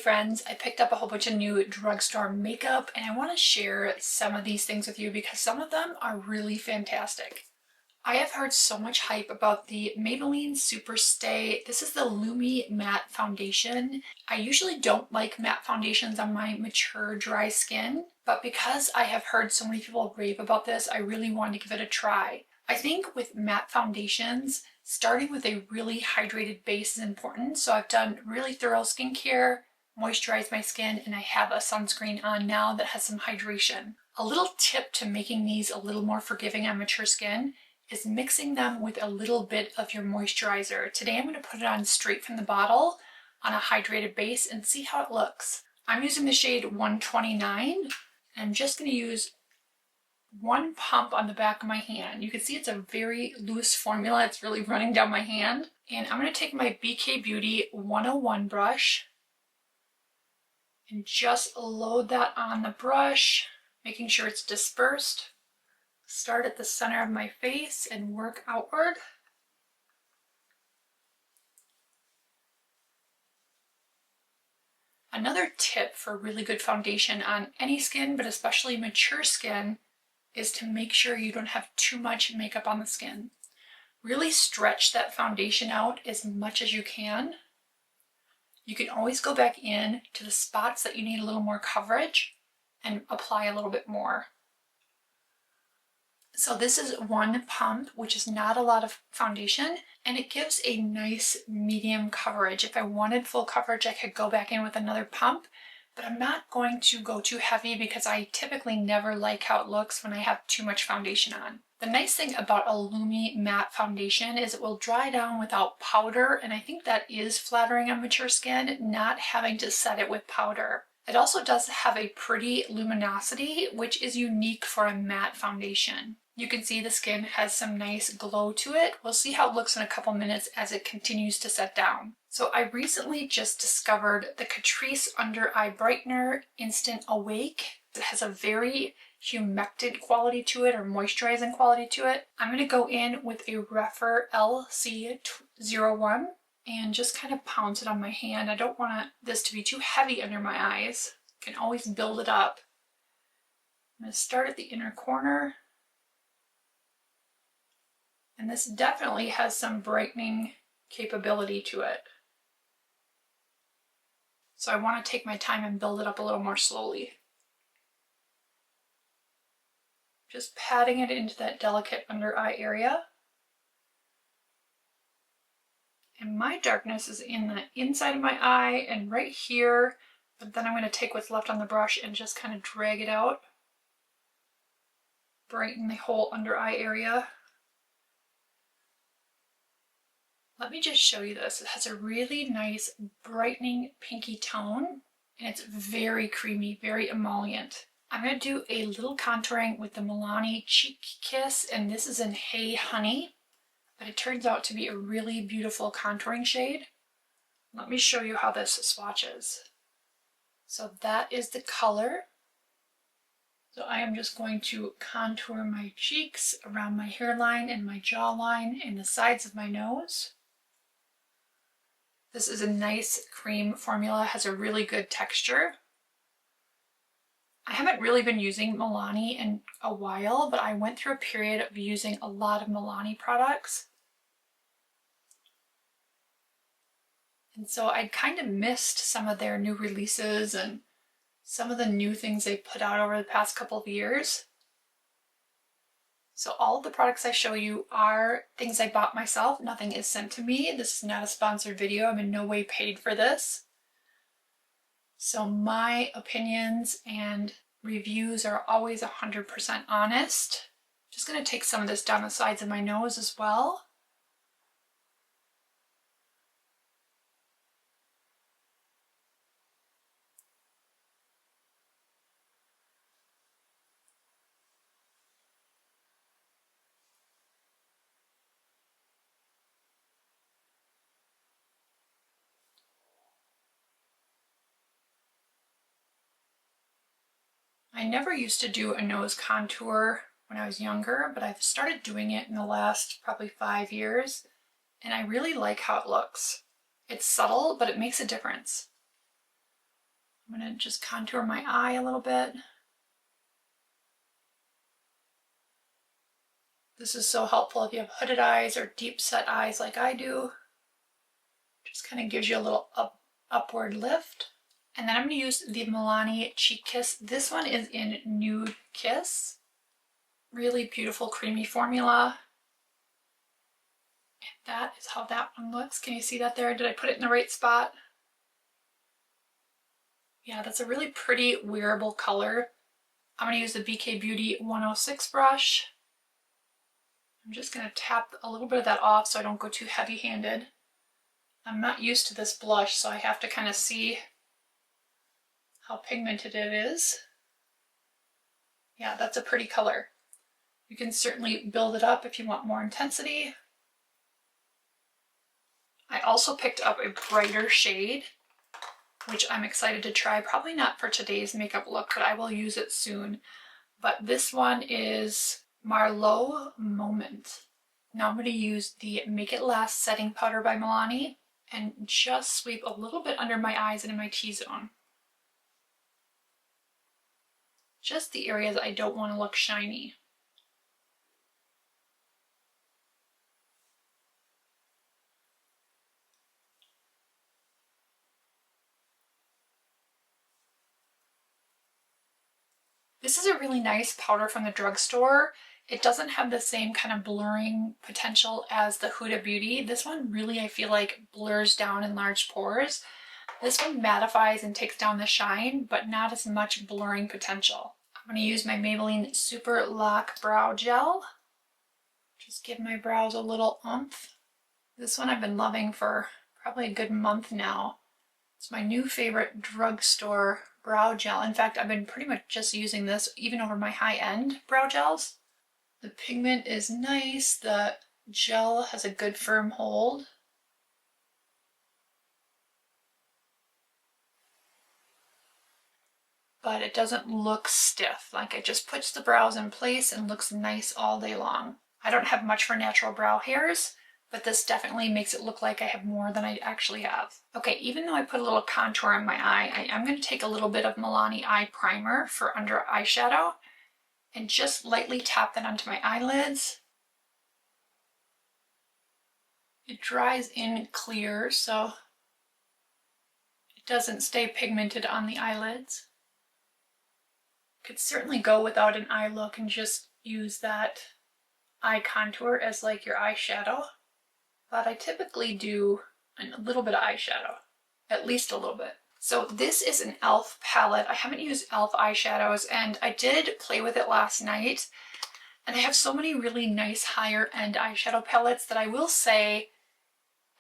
friends, I picked up a whole bunch of new drugstore makeup and I want to share some of these things with you because some of them are really fantastic. I have heard so much hype about the Maybelline Super Stay. This is the Lumi Matte Foundation. I usually don't like matte foundations on my mature dry skin, but because I have heard so many people rave about this, I really wanted to give it a try. I think with matte foundations, starting with a really hydrated base is important. So I've done really thorough skincare, moisturized my skin, and I have a sunscreen on now that has some hydration. A little tip to making these a little more forgiving on mature skin is mixing them with a little bit of your moisturizer. Today I'm going to put it on straight from the bottle on a hydrated base and see how it looks. I'm using the shade 129 and I'm just going to use one pump on the back of my hand. You can see it's a very loose formula. It's really running down my hand. And I'm going to take my BK Beauty 101 brush and just load that on the brush, making sure it's dispersed. Start at the center of my face and work outward. Another tip for really good foundation on any skin, but especially mature skin, is to make sure you don't have too much makeup on the skin. Really stretch that foundation out as much as you can. You can always go back in to the spots that you need a little more coverage and apply a little bit more. So this is one pump, which is not a lot of foundation, and it gives a nice medium coverage. If I wanted full coverage, I could go back in with another pump, but I'm not going to go too heavy because I typically never like how it looks when I have too much foundation on. The nice thing about a Lumi matte foundation is it will dry down without powder, and I think that is flattering on mature skin, not having to set it with powder. It also does have a pretty luminosity, which is unique for a matte foundation. You can see the skin has some nice glow to it. We'll see how it looks in a couple minutes as it continues to set down. So I recently just discovered the Catrice Under Eye Brightener Instant Awake. It has a very humectant quality to it, or moisturizing quality to it. I'm going to go in with a Refer LC01 and just kind of pounce it on my hand. I don't want this to be too heavy under my eyes. I can always build it up. I'm going to start at the inner corner. And this definitely has some brightening capability to it. So I want to take my time and build it up a little more slowly. Just patting it into that delicate under eye area. And my darkness is in the inside of my eye and right here, but then I'm going to take what's left on the brush and just kind of drag it out. Brighten the whole under eye area. Let me just show you this. It has a really nice brightening pinky tone and it's very creamy, very emollient. I'm going to do a little contouring with the Milani Cheek Kiss, and this is in Hey Honey, but it turns out to be a really beautiful contouring shade. Let me show you how this swatches. So that is the color. So I am just going to contour my cheeks around my hairline and my jawline and the sides of my nose. This is a nice cream formula, has a really good texture. I haven't really been using Milani in a while, but I went through a period of using a lot of Milani products. And so I'd kind of missed some of their new releases and some of the new things they put out over the past couple of years. So all of the products I show you are things I bought myself. Nothing is sent to me. This is not a sponsored video. I'm in no way paid for this. So my opinions and reviews are always 100% honest. Just going to take some of this down the sides of my nose as well. I never used to do a nose contour when I was younger, but I've started doing it in the last probably 5 years, and I really like how it looks. It's subtle, but it makes a difference. I'm going to just contour my eye a little bit. This is so helpful if you have hooded eyes or deep set eyes like I do. Just kind of gives you a little upward lift. And then I'm going to use the Milani Cheek Kiss. This one is in Nude Kiss. Really beautiful creamy formula. And that is how that one looks. Can you see that there? Did I put it in the right spot? Yeah, that's a really pretty wearable color. I'm going to use the BK Beauty 106 brush. I'm just going to tap a little bit of that off so I don't go too heavy-handed. I'm not used to this blush, so I have to kind of see how pigmented it is. Yeah, that's a pretty color. You can certainly build it up if you want more intensity. I also picked up a brighter shade, which I'm excited to try. Probably not for today's makeup look, but I will use it soon. But this one is Marlowe Moment. Now I'm going to use the Make It Last Setting Powder by Milani and just sweep a little bit under my eyes and in my T-zone. Just the areas I don't want to look shiny. This is a really nice powder from the drugstore. It doesn't have the same kind of blurring potential as the Huda Beauty. This one really, I feel like, blurs down in large pores. This one mattifies and takes down the shine, but not as much blurring potential. I'm going to use my Maybelline Super Lock Brow Gel. Just give my brows a little oomph. This one I've been loving for probably a good month now. It's my new favorite drugstore brow gel. In fact, I've been pretty much just using this even over my high-end brow gels. The pigment is nice. The gel has a good firm hold. But it doesn't look stiff. Like, it just puts the brows in place and looks nice all day long. I don't have much for natural brow hairs, but this definitely makes it look like I have more than I actually have. Okay, even though I put a little contour on my eye, I am going to take a little bit of Milani Eye Primer for under eyeshadow and just lightly tap that onto my eyelids. It dries in clear, so it doesn't stay pigmented on the eyelids. Could certainly go without an eye look and just use that eye contour as like your eyeshadow. But I typically do a little bit of eyeshadow, at least a little bit. So this is an e.l.f. palette. I haven't used e.l.f. eyeshadows, and I did play with it last night. And they have so many really nice higher end eyeshadow palettes that I will say,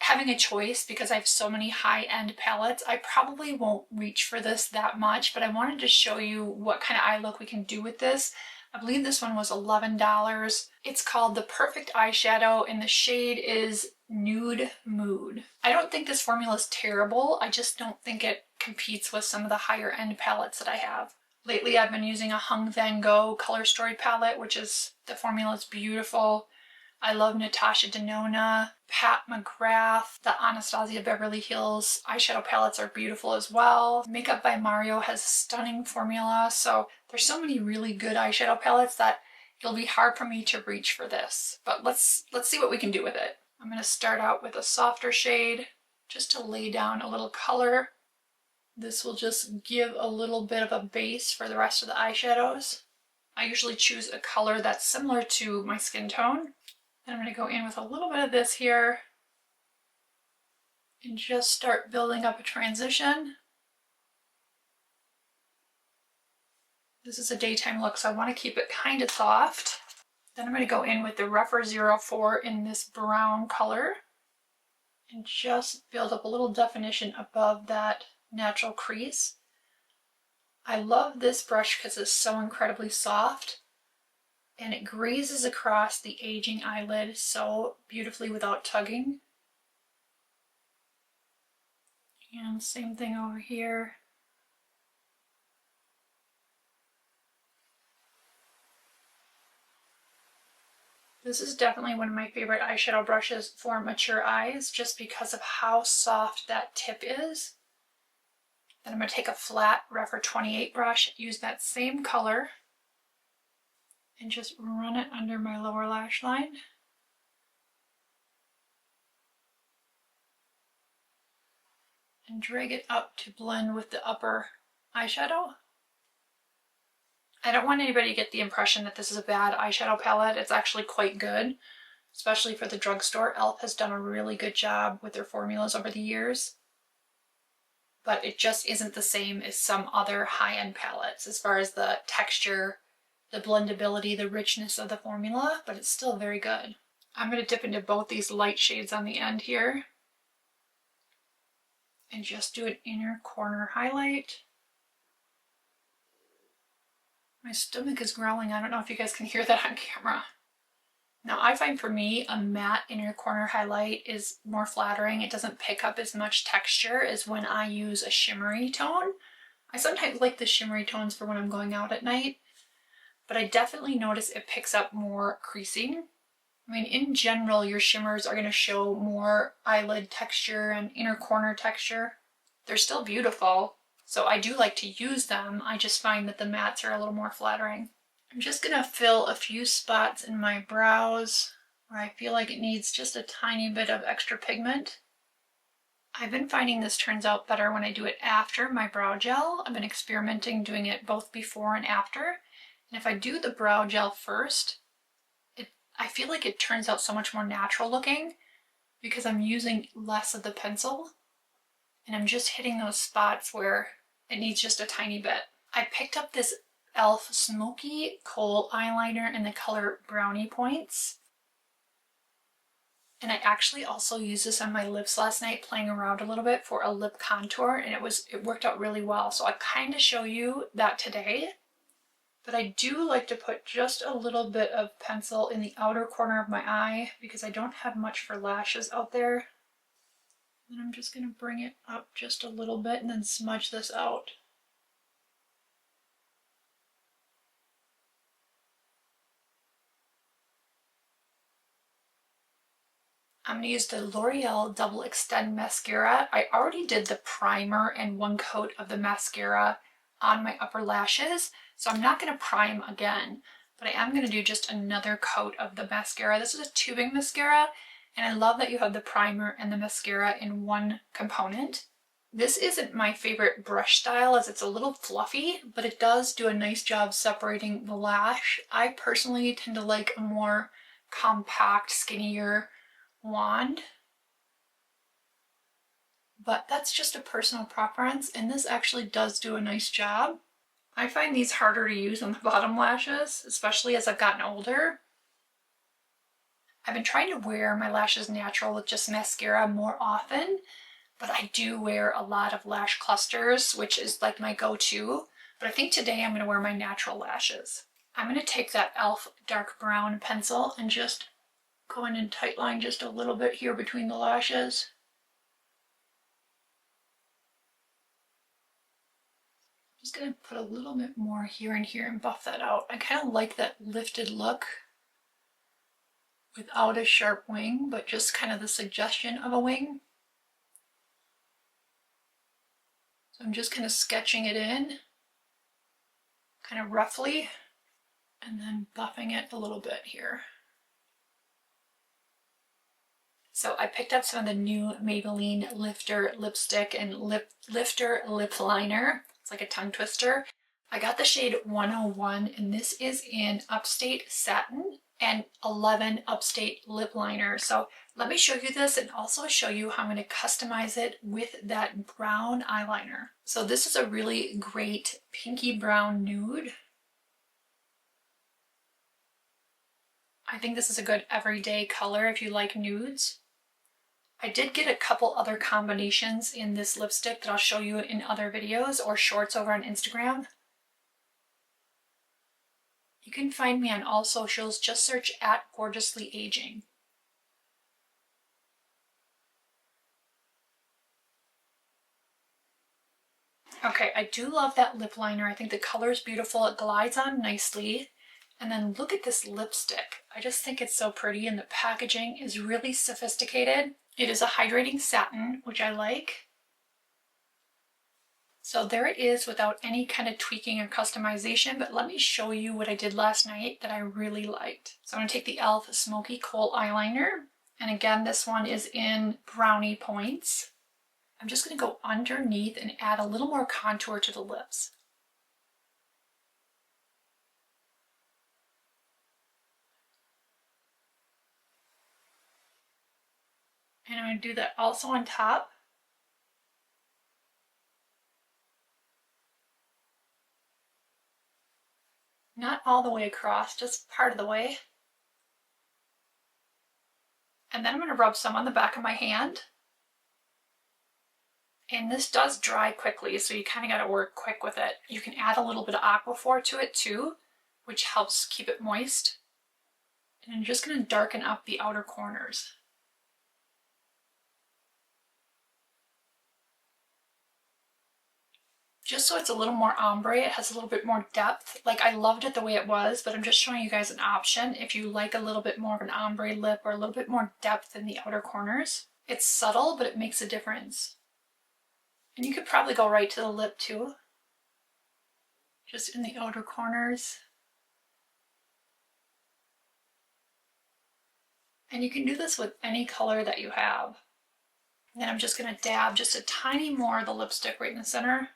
having a choice, because I have so many high end palettes, I probably won't reach for this that much, but I wanted to show you what kind of eye look we can do with this. I believe this one was $11. It's called the Perfect Eyeshadow and the shade is Nude Mood. I don't think this formula is terrible. I just don't think it competes with some of the higher end palettes that I have. Lately I've been using a Hung Van Gogh Color Story palette, which is, the formula is beautiful. I love Natasha Denona, Pat McGrath, the Anastasia Beverly Hills eyeshadow palettes are beautiful as well. Makeup by Mario has a stunning formula, so there's so many really good eyeshadow palettes that it'll be hard for me to reach for this. But let's see what we can do with it. I'm going to start out with a softer shade just to lay down a little color. This will just give a little bit of a base for the rest of the eyeshadows. I usually choose a color that's similar to my skin tone. Then I'm going to go in with a little bit of this here and just start building up a transition. This is a daytime look, so I want to keep it kind of soft. Then I'm going to go in with the Rougher 04 in this brown color and just build up a little definition above that natural crease. I love this brush because it's so incredibly soft. And it grazes across the aging eyelid so beautifully without tugging. And same thing over here. This is definitely one of my favorite eyeshadow brushes for mature eyes, just because of how soft that tip is. Then I'm going to take a flat Refer 28 brush, use that same color, and just run it under my lower lash line. And drag it up to blend with the upper eyeshadow. I don't want anybody to get the impression that this is a bad eyeshadow palette. It's actually quite good, especially for the drugstore. e.l.f. has done a really good job with their formulas over the years. But it just isn't the same as some other high-end palettes as far as the texture, the blendability, the richness of the formula, but it's still very good. I'm going to dip into both these light shades on the end here and just do an inner corner highlight. My stomach is growling. I don't know if you guys can hear that on camera. Now I find for me a matte inner corner highlight is more flattering. It doesn't pick up as much texture as when I use a shimmery tone. I sometimes like the shimmery tones for when I'm going out at night, but I definitely notice it picks up more creasing. I mean, in general, your shimmers are going to show more eyelid texture and inner corner texture. They're still beautiful, so I do like to use them. I just find that the mattes are a little more flattering. I'm just going to fill a few spots in my brows where I feel like it needs just a tiny bit of extra pigment. I've been finding this turns out better when I do it after my brow gel. I've been experimenting doing it both before and after. And if I do the brow gel first, I feel like it turns out so much more natural looking because I'm using less of the pencil and I'm just hitting those spots where it needs just a tiny bit. I picked up this e.l.f. Smoky Kohl eyeliner in the color Brownie Points. And I actually also used this on my lips last night playing around a little bit for a lip contour, and it worked out really well. So I kind of show you that today. But I do like to put just a little bit of pencil in the outer corner of my eye because I don't have much for lashes out there. And I'm just going to bring it up just a little bit and then smudge this out. I'm going to use the L'Oreal Double Extend Mascara. I already did the primer and one coat of the mascara on my upper lashes, so I'm not going to prime again, but I am going to do just another coat of the mascara. This is a tubing mascara, and I love that you have the primer and the mascara in one component. This isn't my favorite brush style as it's a little fluffy, but it does do a nice job separating the lash. I personally tend to like a more compact, skinnier wand, but that's just a personal preference, and this actually does do a nice job. I find these harder to use on the bottom lashes, especially as I've gotten older. I've been trying to wear my lashes natural with just mascara more often, but I do wear a lot of lash clusters, which is like my go-to, but I think today I'm going to wear my natural lashes. I'm going to take that e.l.f. dark brown pencil and just go in and tightline just a little bit here between the lashes. I'm just going to put a little bit more here and here and buff that out. I kind of like that lifted look without a sharp wing, but just kind of the suggestion of a wing. So I'm just kind of sketching it in, kind of roughly, and then buffing it a little bit here. So I picked up some of the new Maybelline Lifter lipstick and Lifter lip liner. It's like a tongue twister. I got the shade 101, and this is in Upstate Satin and 11 Upstate lip liner. So let me show you this and also show you how I'm going to customize it with that brown eyeliner. So this is a really great pinky brown nude. I think this is a good everyday color if you like nudes. I did get a couple other combinations in this lipstick that I'll show you in other videos or shorts over on Instagram. You can find me on all socials, just search @GorgeouslyAging. Okay, I do love that lip liner. I think the color is beautiful. It glides on nicely. And then look at this lipstick. I just think it's so pretty, and the packaging is really sophisticated. It is a hydrating satin, which I like. So there it is without any kind of tweaking or customization, but let me show you what I did last night that I really liked. So I'm going to take the e.l.f. Smoky Kohl Eyeliner, and again this one is in brownie points. I'm just going to go underneath and add a little more contour to the lips. And I'm going to do that also on top. Not all the way across, just part of the way. And then I'm going to rub some on the back of my hand. And this does dry quickly, so you kind of got to work quick with it. You can add a little bit of Aquaphor to it too, which helps keep it moist. And I'm just going to darken up the outer corners. Just so it's a little more ombre, it has a little bit more depth. Like, I loved it the way it was, but I'm just showing you guys an option if you like a little bit more of an ombre lip or a little bit more depth in the outer corners. It's subtle, but it makes a difference. And you could probably go right to the lip too, just in the outer corners. And you can do this with any color that you have. And then I'm just going to dab just a tiny more of the lipstick right in the center.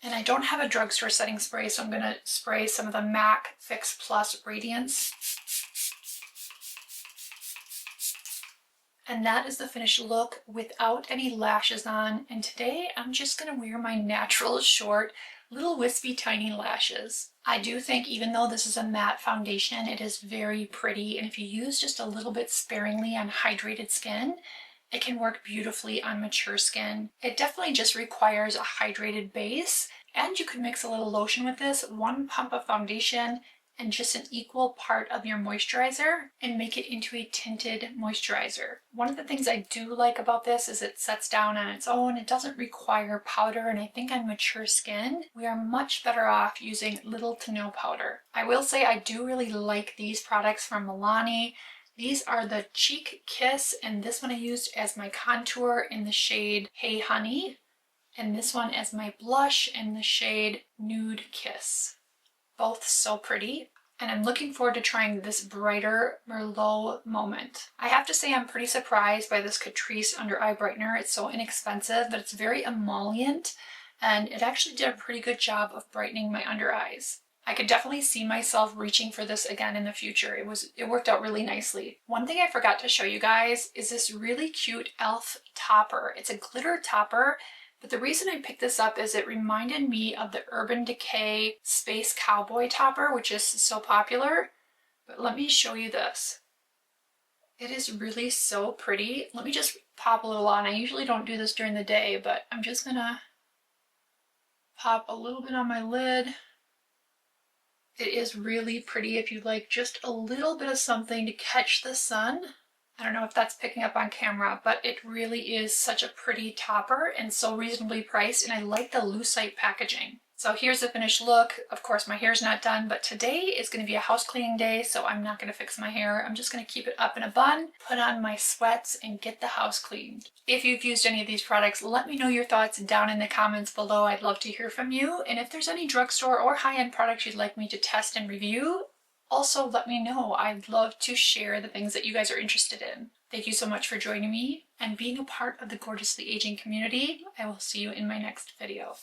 And I don't have a drugstore setting spray, so I'm going to spray some of the MAC Fix Plus Radiance. And that is the finished look without any lashes on. And today I'm just going to wear my natural short, little wispy tiny lashes. I do think even though this is a matte foundation, it is very pretty. And if you use just a little bit sparingly on hydrated skin, it can work beautifully on mature skin. It definitely just requires a hydrated base, and you could mix a little lotion with this, one pump of foundation, and just an equal part of your moisturizer, and make it into a tinted moisturizer. One of the things I do like about this is it sets down on its own. It doesn't require powder, and I think on mature skin, we are much better off using little to no powder. I will say I do really like these products from Milani. These are the Cheek Kiss, and this one I used as my contour in the shade Hey Honey, and this one as my blush in the shade Nude Kiss. Both so pretty, and I'm looking forward to trying this brighter Merlot Moment. I have to say I'm pretty surprised by this Catrice under eye brightener. It's so inexpensive, but it's very emollient, and it actually did a pretty good job of brightening my under eyes. I could definitely see myself reaching for this again in the future. It worked out really nicely. One thing I forgot to show you guys is this really cute e.l.f. topper. It's a glitter topper, but the reason I picked this up is it reminded me of the Urban Decay Space Cowboy topper, which is so popular. But let me show you this. It is really so pretty. Let me just pop a little on. I usually don't do this during the day, but I'm just gonna pop a little bit on my lid. It is really pretty if you like just a little bit of something to catch the sun. I don't know if that's picking up on camera, but it really is such a pretty topper and so reasonably priced, and I like the lucite packaging. So here's the finished look. Of course, my hair's not done, but today is going to be a house cleaning day, so I'm not going to fix my hair. I'm just going to keep it up in a bun, put on my sweats, and get the house cleaned. If you've used any of these products, let me know your thoughts down in the comments below. I'd love to hear from you. And if there's any drugstore or high-end products you'd like me to test and review, also let me know. I'd love to share the things that you guys are interested in. Thank you so much for joining me and being a part of the Gorgeously Aging community. I will see you in my next video.